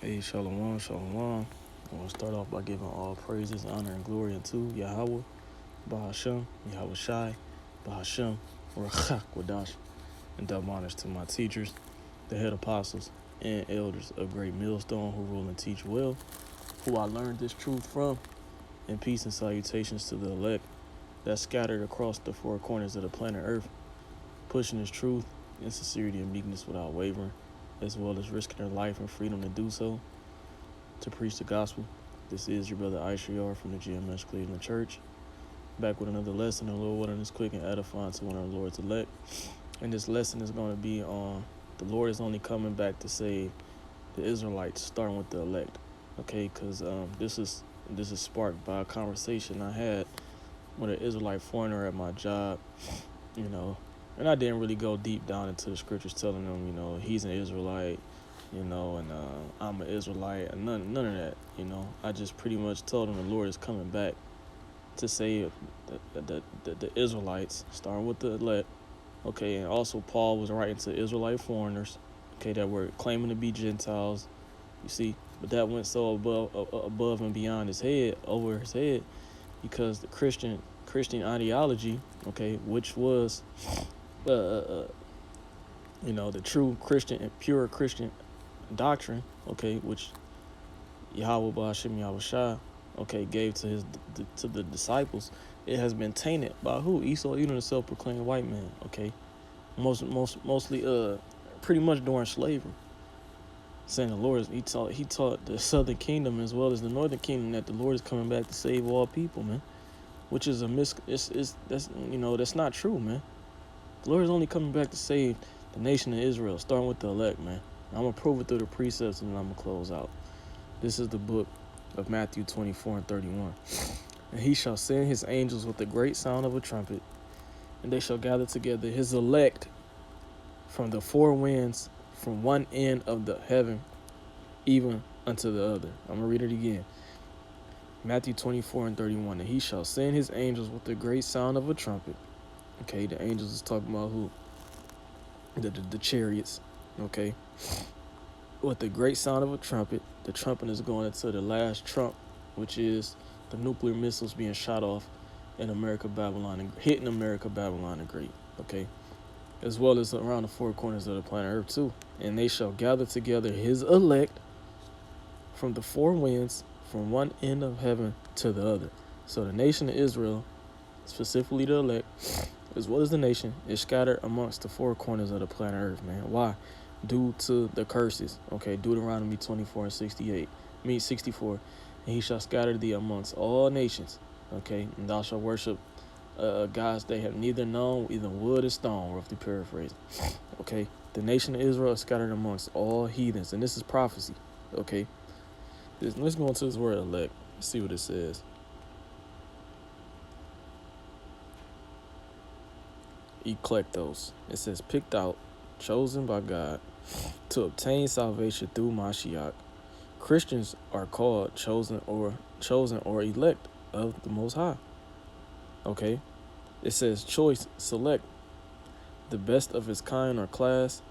Hey, Shalom, Shalom. I want to start off by giving all praises, honor, and glory unto Yahweh, Bahashem, Yahweh Shai, Bahashem, Rachak Wadash, and double honors to my teachers, the head apostles, and elders of Great Millstone who rule and teach well, who I learned this truth from, and peace and salutations to the elect that scattered across the four corners of the planet Earth, pushing this truth in sincerity and meekness without wavering, as well as risking their life and freedom to do so, to preach the gospel. This is your brother Aisha from the GMS Cleveland Church, back with another lesson in Lord Wilderness quick and edifying to one of the Lord's elect. And this lesson is going to be on the Lord is only coming back to save the Israelites, starting with the elect. Okay, because this is sparked by a conversation I had with an Israelite foreigner at my job, and I didn't really go deep down into the scriptures telling them, he's an Israelite, and I'm an Israelite, and none of that, I just pretty much told him the Lord is coming back to save the Israelites, starting with the elect, okay, and also Paul was writing to Israelite foreigners, okay, that were claiming to be Gentiles, you see, but that went so above and beyond over his head, because the Christian ideology, okay, which was the true Christian and pure Christian doctrine, okay, which Yahweh Ba'ashem Yahweh Shai, okay, gave to the disciples, it has been tainted by who? Esau, even the self-proclaimed white man, okay, mostly pretty much during slavery, saying the Lord he taught the southern kingdom as well as the northern kingdom that the Lord is coming back to save all people, man, which is that's not true, man. The Lord is only coming back to save the nation of Israel, starting with the elect, man. I'm going to prove it through the precepts, and then I'm going to close out. This is the book of Matthew 24:31. And he shall send his angels with the great sound of a trumpet, and they shall gather together his elect from the four winds, from one end of the heaven, even unto the other. I'm going to read it again. Matthew 24:31. And he shall send his angels with the great sound of a trumpet. Okay, the angels is talking about who? The chariots, okay? With the great sound of a trumpet, the trumpet is going into the last trump, which is the nuclear missiles being shot off in America, Babylon, and hitting America, Babylon, the Great, okay? As well as around the four corners of the planet Earth, too. And they shall gather together his elect from the four winds, from one end of heaven to the other. So the nation of Israel, specifically the elect, as well as the nation, is scattered amongst the four corners of the planet Earth, man. Why? Due to the curses. Okay, Deuteronomy 64. And he shall scatter thee amongst all nations. Okay, and thou shalt worship gods they have neither known, either wood or stone, roughly paraphrased. Okay, the nation of Israel is scattered amongst all heathens, and this is prophecy. Okay, let's go into this word elect. Let's see what it says. Eclectos. It says picked out, chosen by God to obtain salvation through Mashiach. Christians are called chosen or elect of the Most High. Okay, it says choice, select, the best of its kind or class,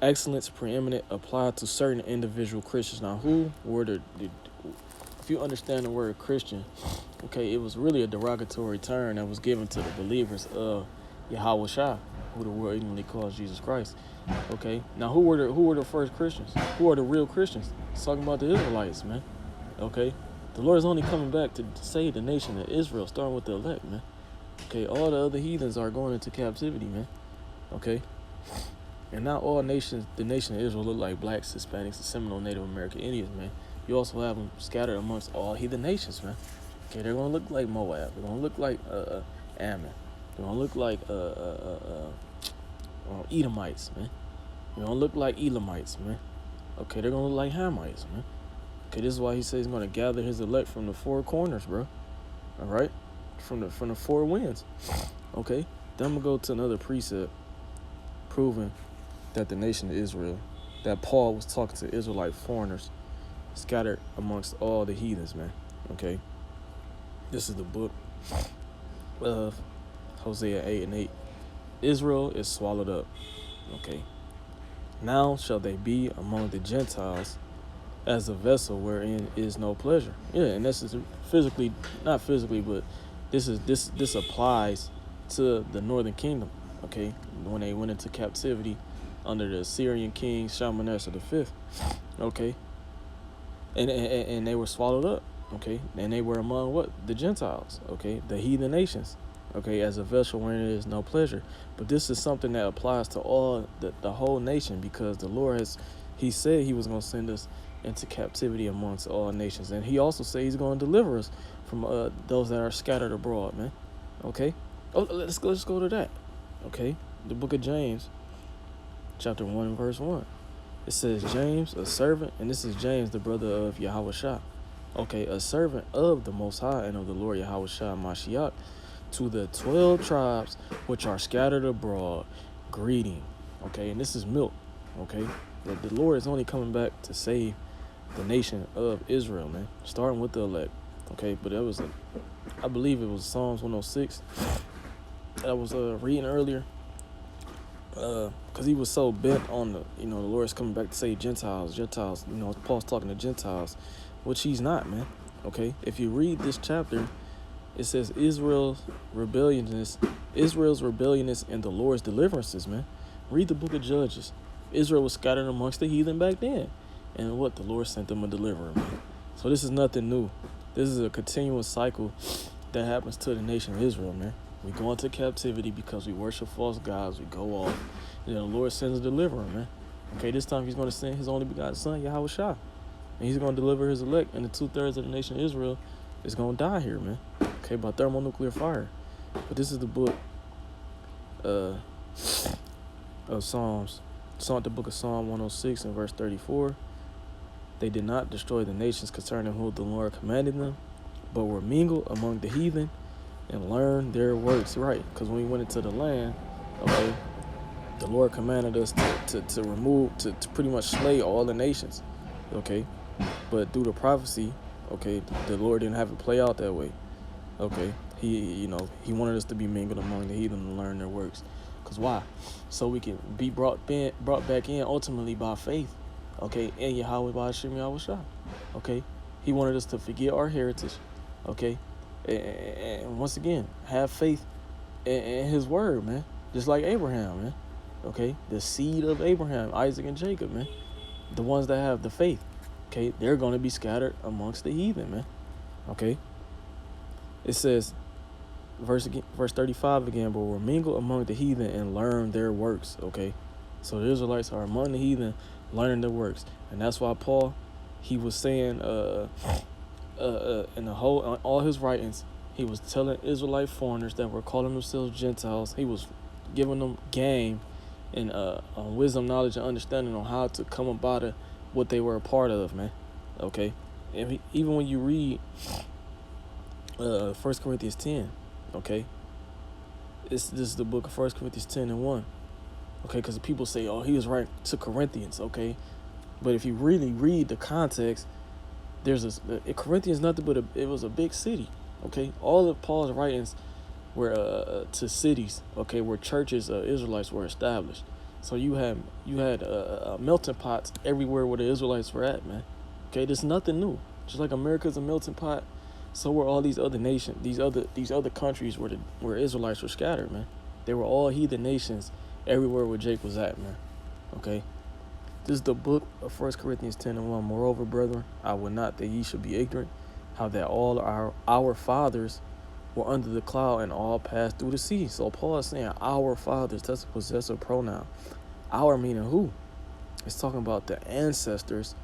excellence, preeminent, applied to certain individual Christians. Now, who were if you understand the word Christian, okay, it was really a derogatory term that was given to the believers of Yahweh Shai, who the world ignorantly calls Jesus Christ. Okay, now who were the first Christians? Who are the real Christians? It's talking about the Israelites, man. Okay, the Lord is only coming back to save the nation of Israel, starting with the elect, man. Okay, all the other heathens are going into captivity, man. Okay, and not all nations, the nation of Israel, look like blacks, Hispanics, and Seminole, Native American Indians, man. You also have them scattered amongst all heathen nations, man. Okay, they're gonna look like Moab. They're gonna look like Ammon. They're gonna look like Edomites, man. They're gonna look like Elamites, man. Okay, they're gonna look like Hamites, man. Okay, this is why he says he's gonna gather his elect from the four corners, bro. All right, from the four winds. Okay, then I'm gonna go to another precept proving that the nation of Israel, that Paul was talking to Israelite foreigners scattered amongst all the heathens, man. Okay, this is the book of Hosea 8:8. Israel is swallowed up. Okay. Now shall they be among the Gentiles, as a vessel wherein is no pleasure. Yeah, and this is physically, not physically, but this applies to the northern kingdom. Okay, when they went into captivity under the Assyrian king Shalmaneser the fifth. Okay, and they were swallowed up. Okay, and they were among what? The Gentiles. Okay, the heathen nations. Okay, as a vessel wherein there is no pleasure. But this is something that applies to all the whole nation, because the Lord has, he said he was going to send us into captivity amongst all nations. And he also said he's going to deliver us from those that are scattered abroad, man. Okay? Oh, let's go to that. Okay? The book of James, chapter 1 and verse 1. It says, James, a servant, and this is James, the brother of Yahushua. Okay, a servant of the Most High and of the Lord Yahushua Mashiach, to the 12 tribes which are scattered abroad, greeting. Okay, and this is milk. Okay, the Lord is only coming back to save the nation of Israel, man, starting with the elect. Okay, but that was I believe it was Psalms 106 that I was reading earlier, because he was so bent on the Lord's coming back to save Gentiles. Paul's talking to Gentiles, which he's not, man. Okay, if you read this chapter, it says Israel's rebelliousness and the Lord's deliverances, man. Read the book of Judges. Israel was scattered amongst the heathen back then, and what? The Lord sent them a deliverer, man. So this is nothing new. This is a continuous cycle that happens to the nation of Israel, man. We go into captivity because we worship false gods. We go off, and the Lord sends a deliverer, man. Okay, this time he's going to send his only begotten son, Yahushua. And he's going to deliver his elect, and the 2/3 of the nation of Israel is going to die here, man. Okay, by thermonuclear fire. But this is the book of Psalms. The book of Psalm 106 and verse 34. They did not destroy the nations concerning whom the Lord commanded them, but were mingled among the heathen and learned their works. Right, because when we went into the land, okay, the Lord commanded us to remove, to pretty much slay all the nations. Okay, but through the prophecy, okay, the Lord didn't have it play out that way. Okay, he wanted us to be mingled among the heathen and learn their works. Cause why? So we can be brought back in ultimately by faith. Okay, in Yahweh by Hashem Yahushua. Okay, he wanted us to forget our heritage. Okay, and once again have faith in his word, man. Just like Abraham, man. Okay, the seed of Abraham, Isaac and Jacob, man. The ones that have the faith. Okay, they're going to be scattered amongst the heathen, man. Okay. It says, verse 35 again, but were mingled among the heathen and learned their works. Okay, so the Israelites are among the heathen, learning their works, and that's why Paul, he was saying, in all his writings, he was telling Israelite foreigners that were calling themselves Gentiles. He was giving them game and wisdom, knowledge, and understanding on how to come about what they were a part of, man. Okay, and even when you read 1 Corinthians 10, okay, this is the book of 1 Corinthians 10 and 1, okay, because people say, oh, he was right to Corinthians, okay, but if you really read the context, Corinthians nothing but it was a big city, okay. All of Paul's writings were to cities, okay, where churches, Israelites were established. So you had melting pots everywhere where the Israelites were at, man. Okay, there's nothing new. Just like America's a melting pot, so were all these other nations, these other countries where Israelites were scattered, man. They were all heathen nations everywhere where Jake was at, man. Okay. This is the book of 1 Corinthians 10 and 1. Moreover, brethren, I would not that ye should be ignorant, how that all our fathers were under the cloud and all passed through the sea. So Paul is saying our fathers, that's a possessive pronoun. Our meaning who? It's talking about the ancestors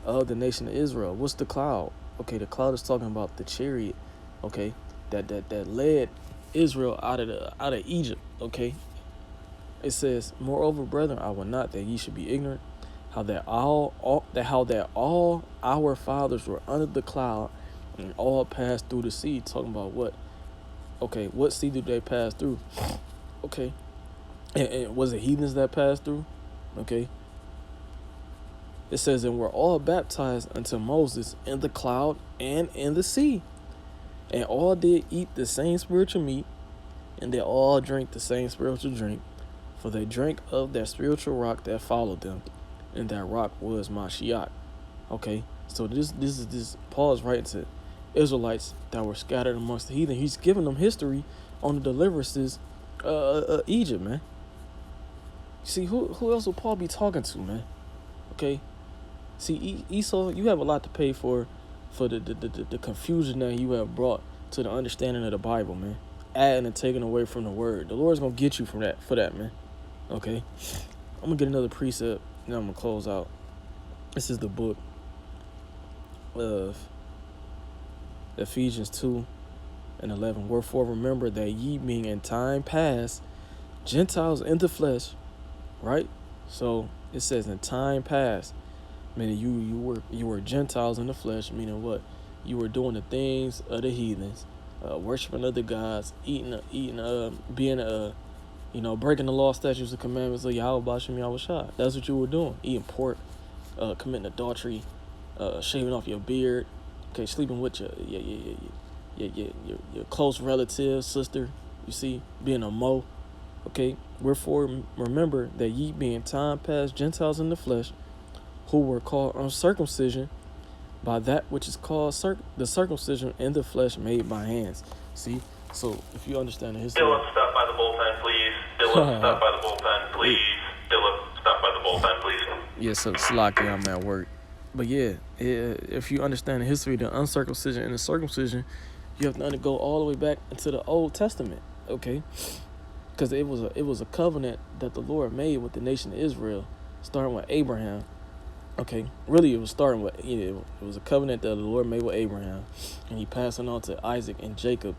of the nation of Israel. What's the cloud? Okay, the cloud is talking about the chariot, okay, that led Israel out of Egypt, okay. It says, moreover, brethren, I will not that ye should be ignorant, how that all our fathers were under the cloud and all passed through the sea. Talking about what? Okay, what sea did they pass through? Okay, and was it heathens that passed through? Okay. It says, and we're all baptized unto Moses in the cloud and in the sea. And all did eat the same spiritual meat, and they all drank the same spiritual drink, for they drank of that spiritual rock that followed them, and that rock was Mashiach. Okay, So this Paul is writing to Israelites that were scattered amongst the heathen. He's giving them history on the deliverances Egypt, man. See, who else will Paul be talking to, man? Okay. See, Esau, you have a lot to pay for the confusion that you have brought to the understanding of the Bible, man. Adding and taking away from the word. The Lord's gonna get you for that, man. Okay. I'm gonna get another precept, and I'm gonna close out. This is the book of Ephesians 2:11. Wherefore remember that ye being in time past Gentiles in the flesh, right? So it says in time past, meaning you were Gentiles in the flesh, meaning what? You were doing the things of the heathens, worshiping other gods, eating, being breaking the law, statutes, and commandments of Yahweh Bashem Yahweh Shai. That's what you were doing. Eating pork, committing adultery, shaving off your beard, okay, sleeping with your close relative, sister, you see, being a mo. Okay, wherefore remember that ye being time past Gentiles in the flesh, who were called uncircumcision by that which is called the circumcision in the flesh made by hands. See, so if you understand the history. Dylan, stop by the bullpen, please. Dylan, stop by the bullpen, please. Dylan, stop by the bullpen, please. Yeah, so Slocky, I'm at work. But yeah, if you understand the history of the uncircumcision and the circumcision, you have to go all the way back into the Old Testament, okay? Because it was a covenant that the Lord made with the nation of Israel, starting with Abraham. Okay, really it was starting with it was a covenant that the Lord made with Abraham, and he passed it on to Isaac and Jacob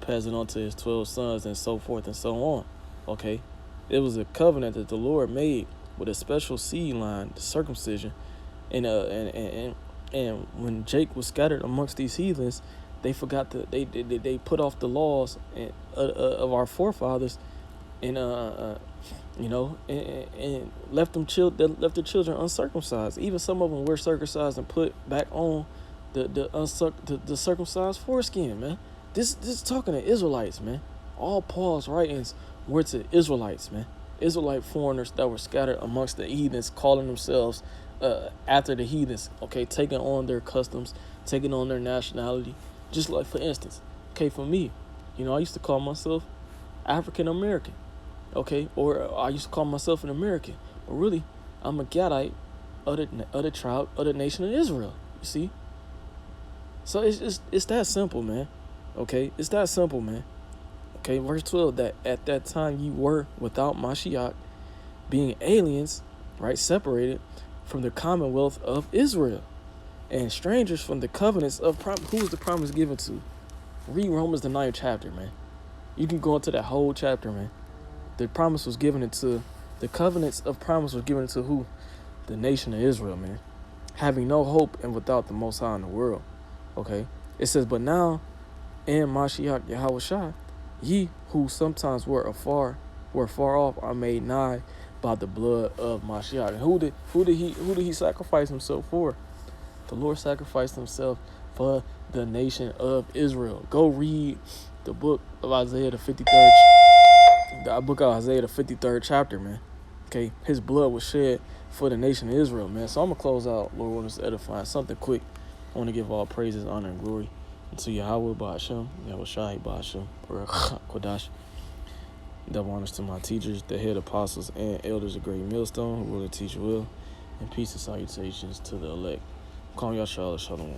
passed it on to his 12 sons, and so forth and so on. Okay, it was a covenant that the Lord made with a special seed line, the circumcision, and when Jake was scattered amongst these heathens, they forgot they put off the laws of our forefathers, and and left the children uncircumcised. Even some of them were circumcised and put back on the circumcised foreskin, man. This is talking to Israelites, man. All Paul's writings were to Israelites, man. Israelite foreigners that were scattered amongst the heathens, calling themselves after the heathens, okay, taking on their customs, taking on their nationality. Just like, for instance, okay, for me, I used to call myself African American, okay, or I used to call myself an American, but really, I'm a Gadite of the tribe of the nation of Israel. You see, so it's that simple, man. Okay, it's that simple, man. Okay, verse 12, that at that time you were without Mashiach, being aliens, right, separated from the commonwealth of Israel, and strangers from the covenants of who was the promise given to? Read Romans the 9th chapter, man. You can go into that whole chapter, man. The promise was given to the covenants of promise was given to who? The nation of Israel, man. Having no hope and without the Most High in the world. Okay, it says, but now in Mashiach Yahweh Shai, ye who sometimes were far off are made nigh by the blood of Mashiach. And who did he sacrifice himself for? The Lord sacrificed himself for the nation of Israel. Go read the book of Isaiah, the 53rd chapter, man. Okay, his blood was shed for the nation of Israel, man. So I'm going to close out, Lord, want us to edify something quick. I want to give all praises, honor, and glory to Yahweh Ba'ashem, Yahweh Shai Ba'ashem, or Kodash. Double honors to my teachers, the head apostles and elders of Great Millstone, who will teach will, and peace and salutations to the elect. Call Yahshua Shalom.